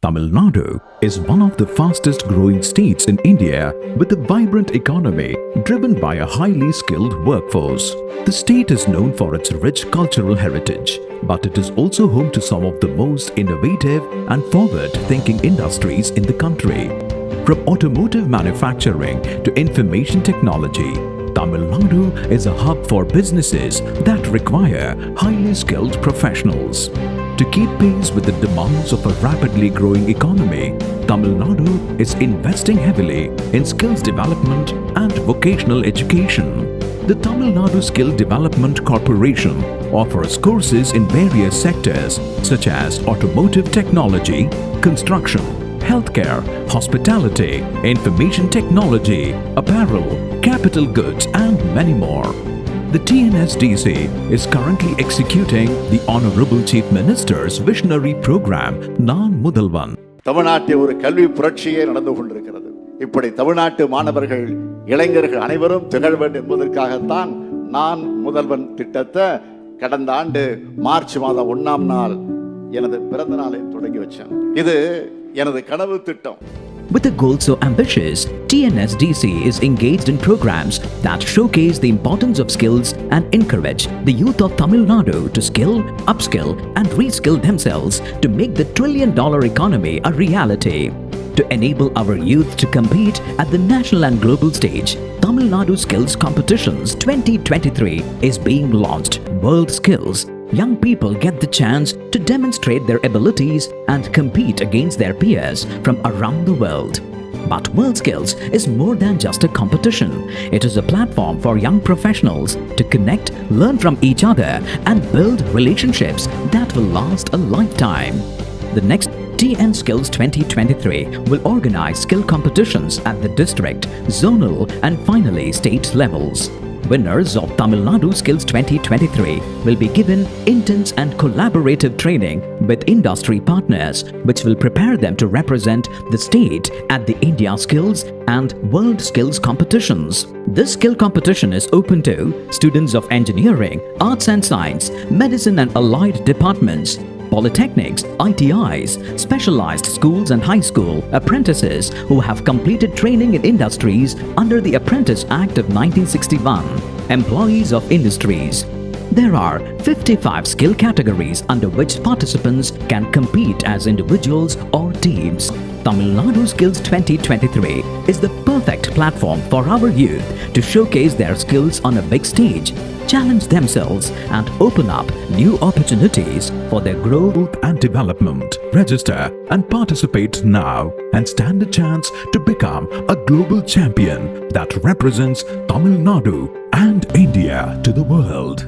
Tamil Nadu is one of the fastest growing states in India with a vibrant economy driven by a highly skilled workforce. The state is known for its rich cultural heritage, but it is also home to some of the most innovative and forward-thinking industries in the country. From automotive manufacturing to information technology, Tamil Nadu is a hub for businesses that require highly skilled professionals. To keep pace with the demands of a rapidly growing economy, Tamil Nadu is investing heavily in skills development and vocational education. The Tamil Nadu Skill Development Corporation offers courses in various sectors such as automotive technology, construction, healthcare, hospitality, information technology, apparel, capital goods and many more. The TNSDC is currently executing the Honorable Chief Minister's visionary program Naan Mudalvan. தமிழ்நாட்டில் ஒரு கல்வி புரட்சியே நடந்து கொண்டிருக்கிறது. இப்படி தமிழ்நாட்டு மாணவர்கள் இளைஞர்கள் அனைவரும் திகழ வேண்டும் என்பதற்காகத்தான் நான் முதல்வன் திட்டத்தை கடந்த ஆண்டு மார்ச் மாதம் 1ஆம் நாள் எனது பிறந்த நாளை தொடங்கி வச்சேன். இது எனது கனவு திட்டம். With a goal so ambitious, TNSDC is engaged in programs that showcase the importance of skills and encourage the youth of Tamil Nadu to skill, upskill and reskill themselves to make the trillion-dollar economy a reality. To enable our youth to compete at the national and global stage, Tamil Nadu Skills Competitions 2023 is being launched. World Skills. Young people get the chance to demonstrate their abilities and compete against their peers from around the world. But World Skills is more than just a competition. It is a platform for young professionals to connect, learn from each other and build relationships that will last a lifetime. The next TN Skills 2023 will organize skill competitions at the district, zonal and finally state levels. Winners of Tamil Nadu Skills 2023 will be given intense and collaborative training with industry partners, which will prepare them to represent the state at the India Skills and World Skills competitions. This skill competition is open to students of engineering, arts and science, medicine and allied departments, polytechnics, ITIs, specialized schools and high school, apprentices who have completed training in industries under the Apprentice Act of 1961, employees of industries. There are 55 skill categories under which participants can compete as individuals or teams. Tamil Nadu Skills 2023 is the perfect platform for our youth to showcase their skills on a big stage, challenge themselves and open up new opportunities for their growth and development. Register and participate now and stand a chance to become a global champion that represents Tamil Nadu and India to the world.